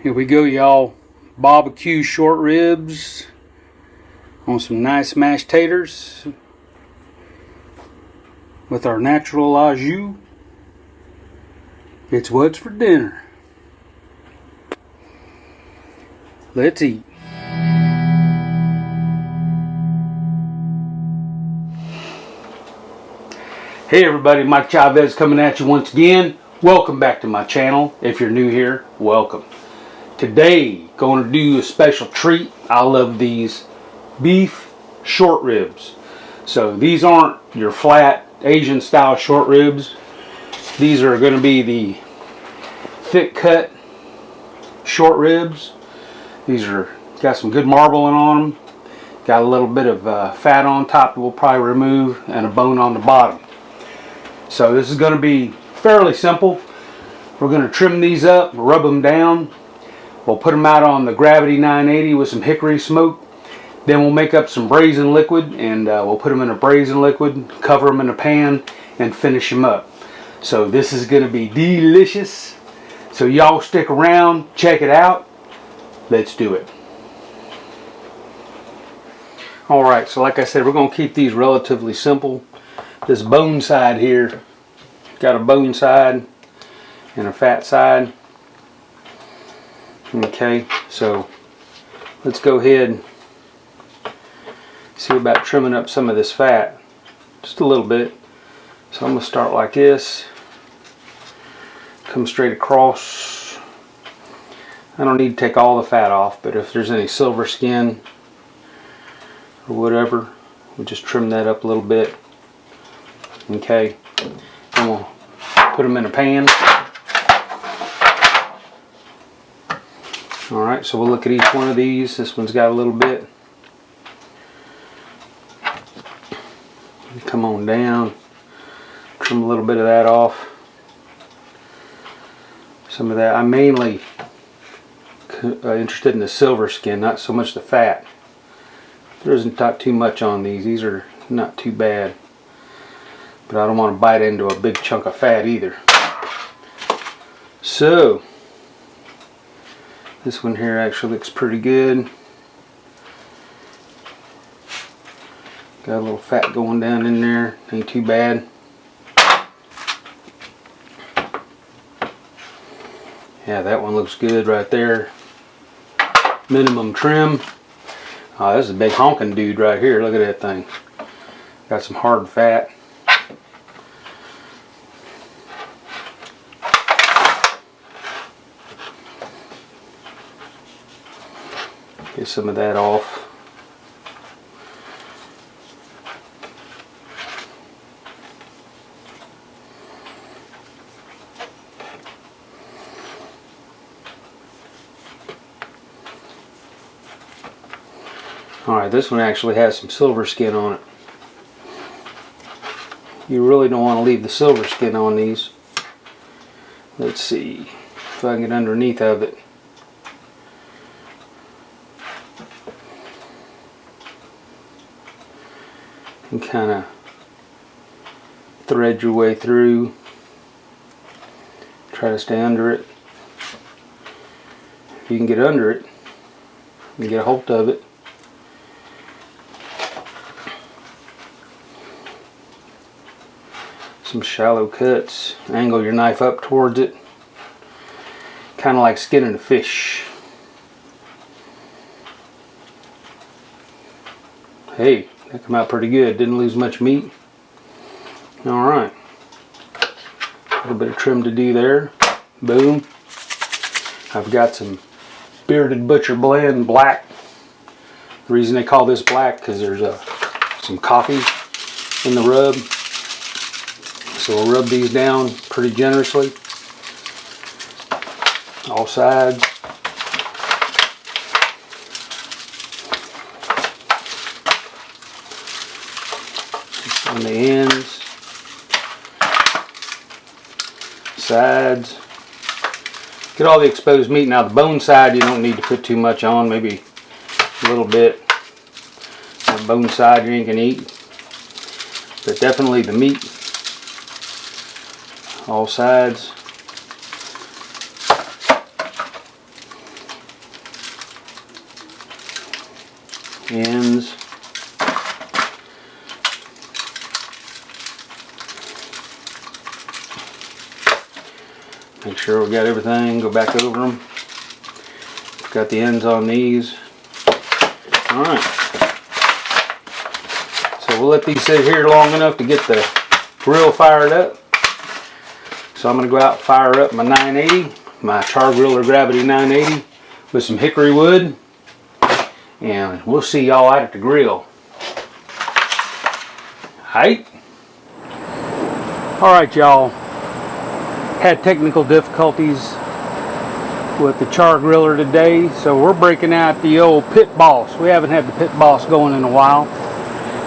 Here we go, y'all. BBQ short ribs on some nice mashed taters with our natural au jus. It's what's for dinner. Let's eat. Hey everybody, Mike Chavez coming at you once again. Welcome back to my channel. If you're new here, welcome. Today, going to do a special treat. I love these beef short ribs. So these aren't your flat Asian style short ribs. These are going to be the thick cut short ribs. These are got some good marbling on them. Got a little bit of fat on top that we'll probably remove and a bone on the bottom. So this is going to be fairly simple. We're going to trim these up, rub them down. We'll put them out on the Gravity 980 with some hickory smoke. Then we'll make up some braising liquid and we'll put them in a braising liquid, cover them in a pan, and finish them up. So this is going to be delicious. So y'all stick around, check it out. Let's do it. Alright, so like I said, we're going to keep these relatively simple. This bone side here, got a bone side and a fat side. Okay, so let's go ahead and see about trimming up some of this fat, just a little bit. So I'm going to start like this, come straight across. I don't need to take all the fat off, but if there's any silver skin or whatever, we'll just trim that up a little bit. Okay, and we'll put them in a pan. Alright, so we'll look at each one of these. This one's got a little bit. Come on down. Trim a little bit of that off. Some of that. I'm mainly interested in the silver skin, not so much the fat. There isn't too much on these. These are not too bad. But I don't want to bite into a big chunk of fat either. So this one here actually looks pretty good. Got a little fat going down in there. Ain't too bad. Yeah, that one looks good right there. Minimum trim. Oh, this is a big honking dude right here. Look at that thing. Got some hard fat. Get some of that off. Alright, this one actually has some silver skin on it. You really don't want to leave the silver skin on these. Let's see if I can get underneath of it. And kind of thread your way through. Try to stay under it. If you can get under it, you can get a hold of it. Some shallow cuts. Angle your knife up towards it. Kind of like skinning a fish. Hey, that came out pretty good. Didn't lose much meat. Alright. A little bit of trim to do there. Boom. I've got some Bearded Butcher Blend black. The reason they call this black because there's some coffee in the rub. So we'll rub these down pretty generously. All sides. On the ends, sides. Get all the exposed meat. Now the bone side you don't need to put too much on, maybe a little bit. The bone side you ain't gonna eat, but definitely the meat, all sides. ends. Make sure we got everything, go back over them. Got the ends on these. Alright. So we'll let these sit here long enough to get the grill fired up. So I'm going to go out and fire up my 980, my Char Griller Gravity 980 with some hickory wood. And we'll see y'all out at the grill. Alright. Alright y'all. Had technical difficulties with the Char Griller today, so we're breaking out the old Pit Boss. We haven't had the Pit Boss going in a while,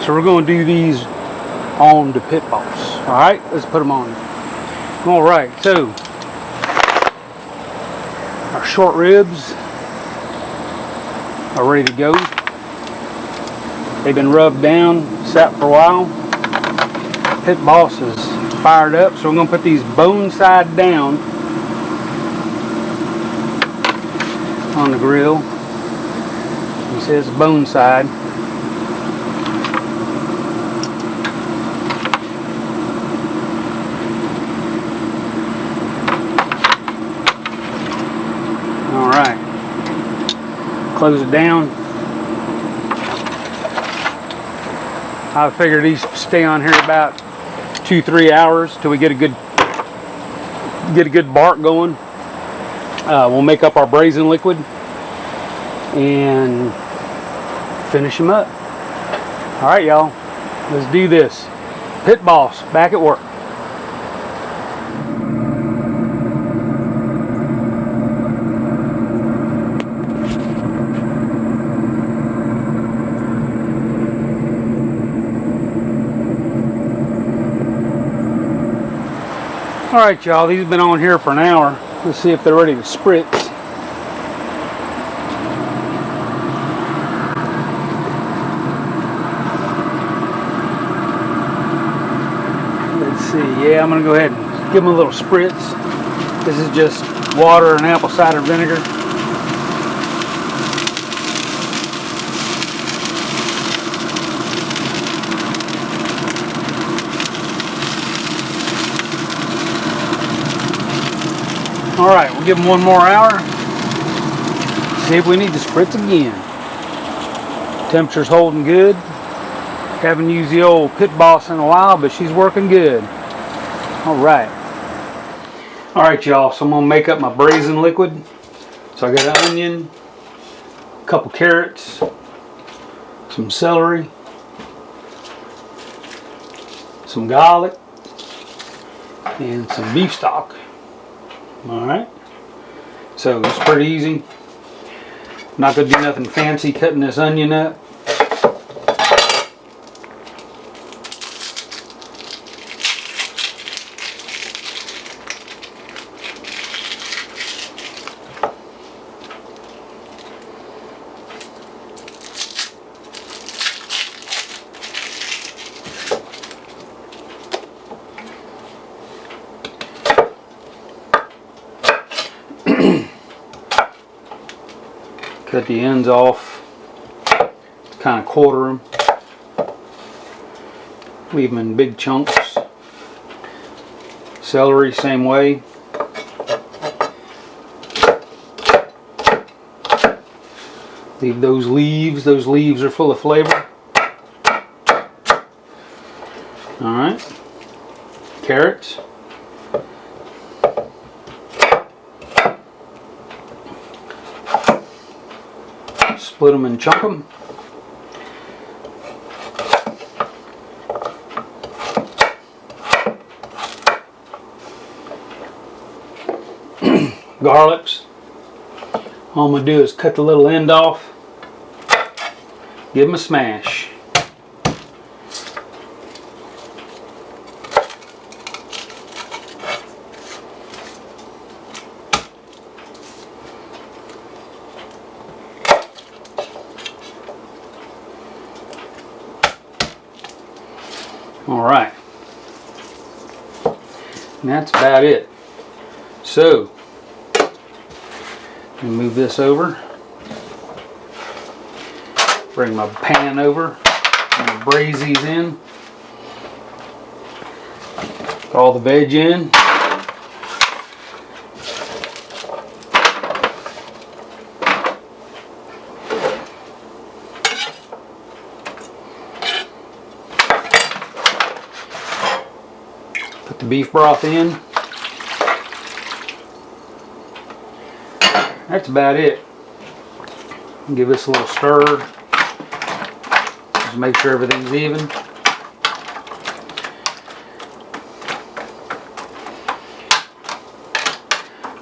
so we're going to do these on the Pit Boss. Alright, let's put them on. Alright, so our short ribs are ready to go. They've been rubbed down, sat for a while. Pit Boss is fired up, so we're going to put these bone side down on the grill. It says bone side. Alright. Close it down. I figure these stay on here about 2-3 hours till we get a good bark going. We'll make up our braising liquid and finish them up. Alright y'all, let's do this. Pit Boss, back at work. Alright y'all, these have been on here for an hour. Let's see if they're ready to spritz. Let's see, yeah, I'm going to go ahead and give them a little spritz. This is just water and apple cider vinegar. Alright, we'll give them one more hour. See if we need to spritz again. Temperature's holding good. Haven't used the old Pit Boss in a while, but she's working good. Alright. Alright y'all, so I'm going to make up my braising liquid. So I got an onion, a couple carrots, some celery, some garlic, and some beef stock. Alright, so it's pretty easy. Not going to do nothing fancy cutting this onion up. Cut the ends off, kind of quarter them, leave them in big chunks. Celery, same way. Leave those leaves are full of flavor. Alright, carrots. Split them and chunk them. Garlics. All I'm going to do is cut the little end off. Give them a smash. Alright, and that's about it. So, move this over. Bring my pan over. I'm going to braise these in. Put all the veg in. Put the beef broth in. That's about it. Give this a little stir. Just make sure everything's even.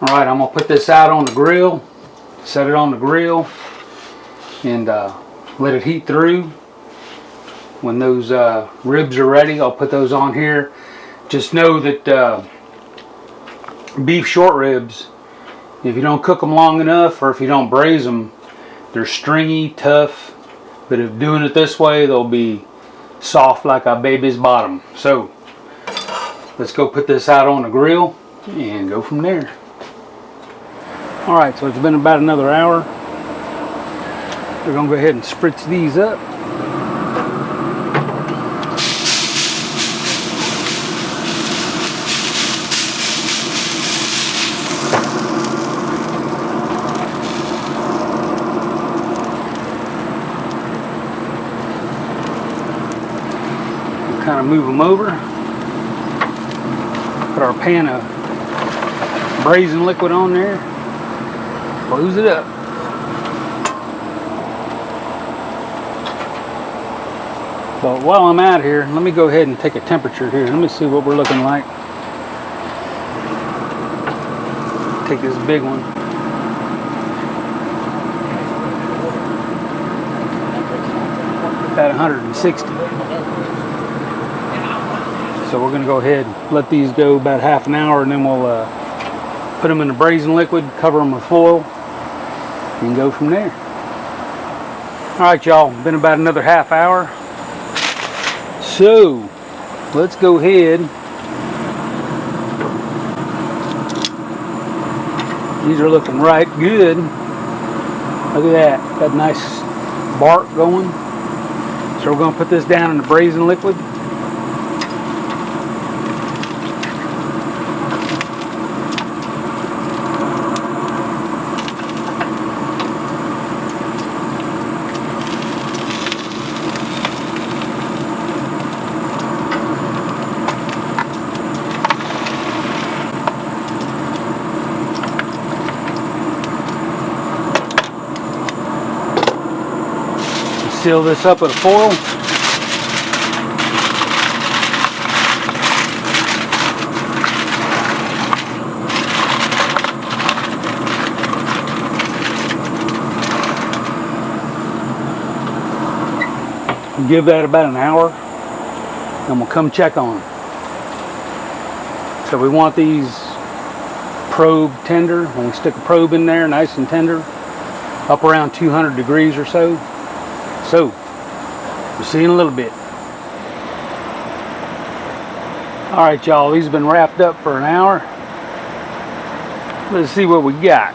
Alright, I'm going to put this out on the grill. Set it on the grill. And let it heat through. When those ribs are ready, I'll put those on here. Just know that beef short ribs, if you don't cook them long enough or if you don't braise them, they're stringy, tough. But if doing it this way, they'll be soft like a baby's bottom. So let's go put this out on the grill and go from there. Alright, so it's been about another hour. We're going to go ahead and spritz these up. Kind of move them over. Put our pan of braising liquid on there. Close it up. But while I'm out here, let me go ahead and take a temperature here. Let me see what we're looking like. Take this big one. At 160. So we're going to go ahead and let these go about half an hour, and then we'll put them in the braising liquid, cover them with foil, and go from there. Alright y'all, been about another half hour. So let's go ahead. These are looking right good. Look at that, got nice bark going. So we're going to put this down in the braising liquid. Seal this up with a foil. Give that about an hour, and we'll come check on them. So we want these probe tender. When we stick a probe in there, nice and tender, up around 200 degrees or so. So, we'll see you in a little bit. Alright y'all, these have been wrapped up for an hour. Let's see what we got.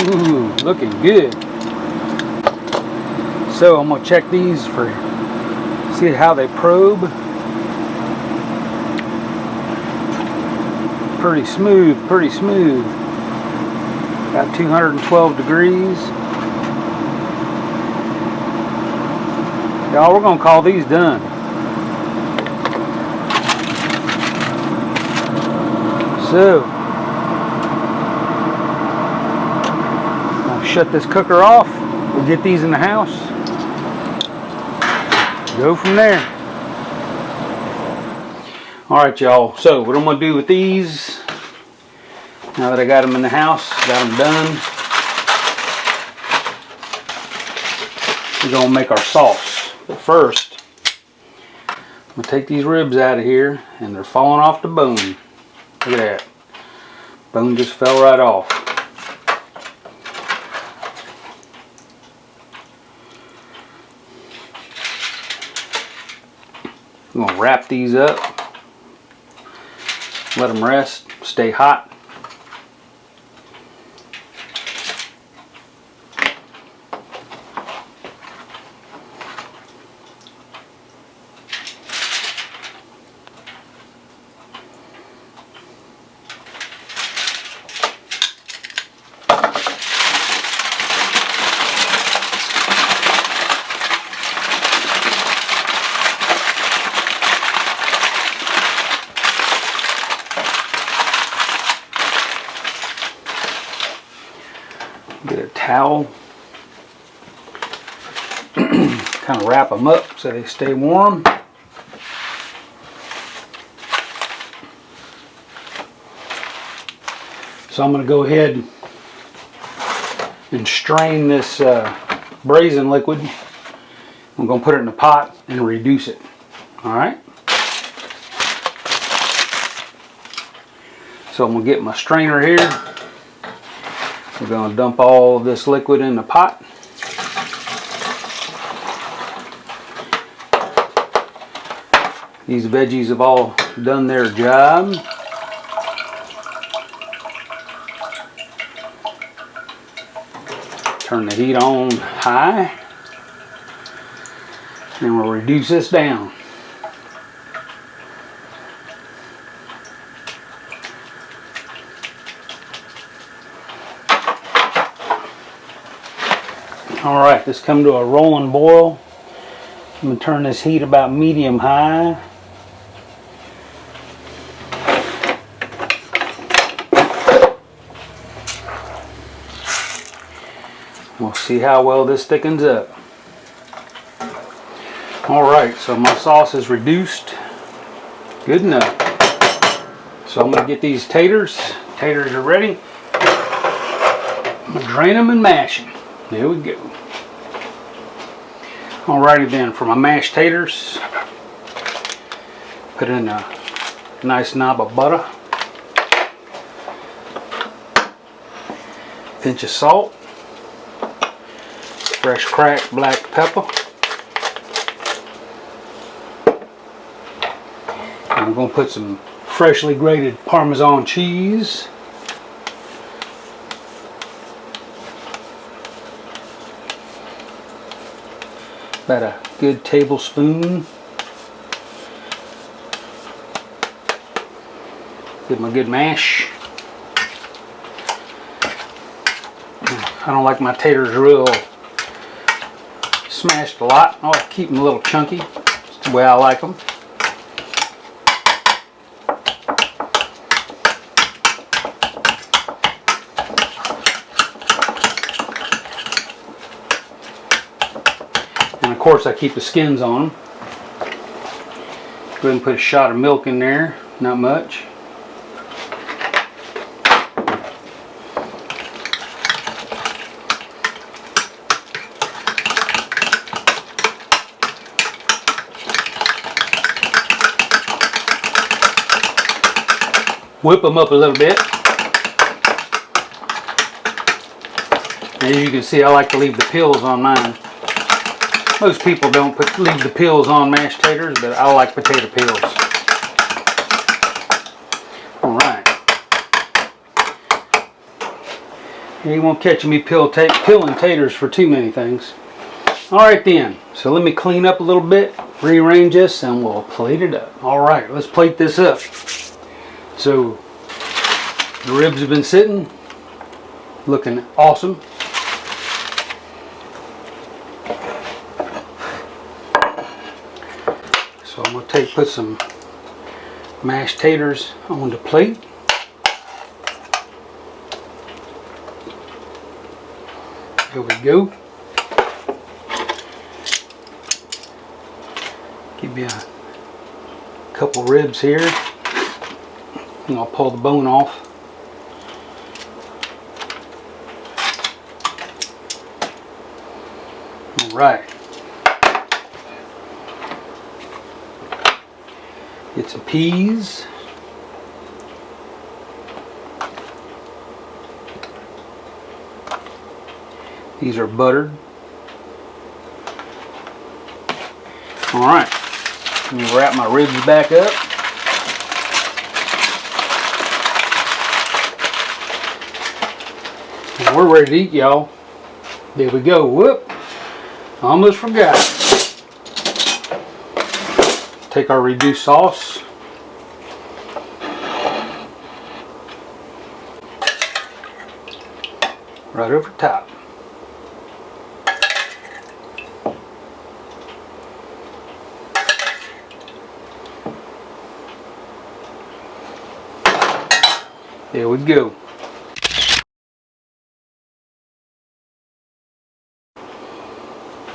Ooh, looking good. So I'm gonna check these for, see how they probe. Pretty smooth, pretty smooth. Got 212 degrees. Y'all, we're gonna call these done. So shut this cooker off. We'll get these in the house. Go from there. Alright y'all, so what I'm going to do with these, now that I got them in the house, got them done, we're going to make our sauce. But first, I'm going to take these ribs out of here, and they're falling off the bone. Look at that. Bone just fell right off. I'm going to wrap these up. Let them rest. Stay hot. Get a towel, kind of wrap them up so they stay warm. So I'm going to go ahead and strain this braising liquid. I'm going to put it in a pot and reduce it. Alright. So I'm going to get my strainer here. We're going to dump all of this liquid in the pot. These veggies have all done their job. Turn the heat on high. And we'll reduce this down. Alright, this come to a rolling boil. I'm going to turn this heat about medium high. We'll see how well this thickens up. Alright, so my sauce is reduced. Good enough. So I'm going to get these taters. Taters are ready. I'm going to drain them and mash them. There we go. Alrighty then, for my mashed taters, put in a nice knob of butter, pinch of salt, fresh cracked black pepper. I'm going to put some freshly grated Parmesan cheese. About a good tablespoon. Give them a good mash. I don't like my taters real smashed a lot. I like to keep them a little chunky. That's the way I like them. And of course I keep the skins on them. Go ahead and put a shot of milk in there, not much. Whip them up a little bit. As you can see, I like to leave the peels on mine. Most people don't leave the peels on mashed taters, but I like potato peels. Alright. You won't catch me peeling taters for too many things. Alright then, so let me clean up a little bit, rearrange this, and we'll plate it up. Alright, let's plate this up. So, the ribs have been sitting, looking awesome. So I'm going to put some mashed taters on the plate. There we go. Give you a couple ribs here. And I'll pull the bone off. Alright. Get some peas. These are buttered. Alright, let me wrap my ribs back up. And we're ready to eat, y'all. There we go. Whoop! Almost forgot. Take our reduced sauce. Right over top. There we go.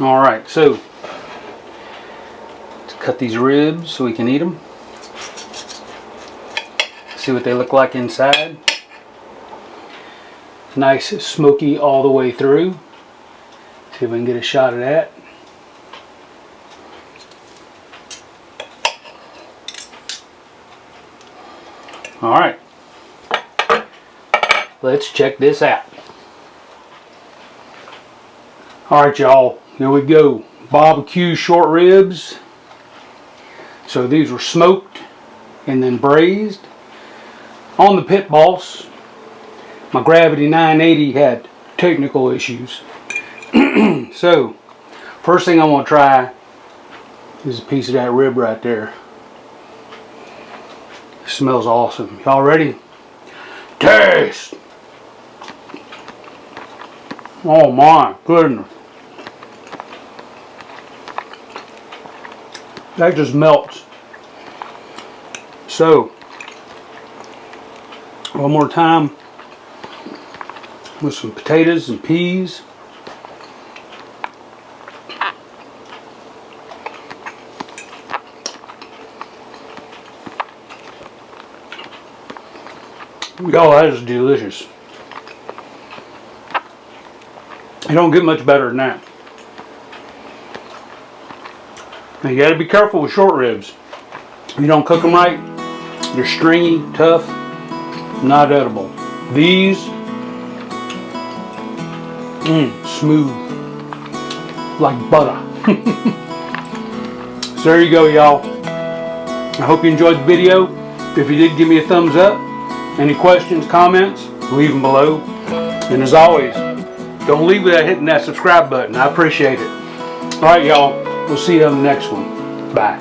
Alright, so let's cut these ribs so we can eat them. See what they look like inside. Nice smoky all the way through. See if we can get a shot of that. Alright, let's check this out. Alright y'all, here we go. BBQ short ribs. So these were smoked and then braised. On the Pit Boss, my Gravity 980 had technical issues. So, first thing I want to try is a piece of that rib right there. It smells awesome. Y'all ready? Taste! Oh my goodness. That just melts. So, one more time with some potatoes and peas. Oh, that is delicious. You don't get much better than that. Now you got to be careful with short ribs. If you don't cook them right, they're stringy, tough, not edible. These, smooth, like butter. So there you go, y'all. I hope you enjoyed the video. If you did, give me a thumbs up. Any questions, comments, leave them below. And as always, don't leave without hitting that subscribe button. I appreciate it. All right, y'all. We'll see you on the next one. Bye.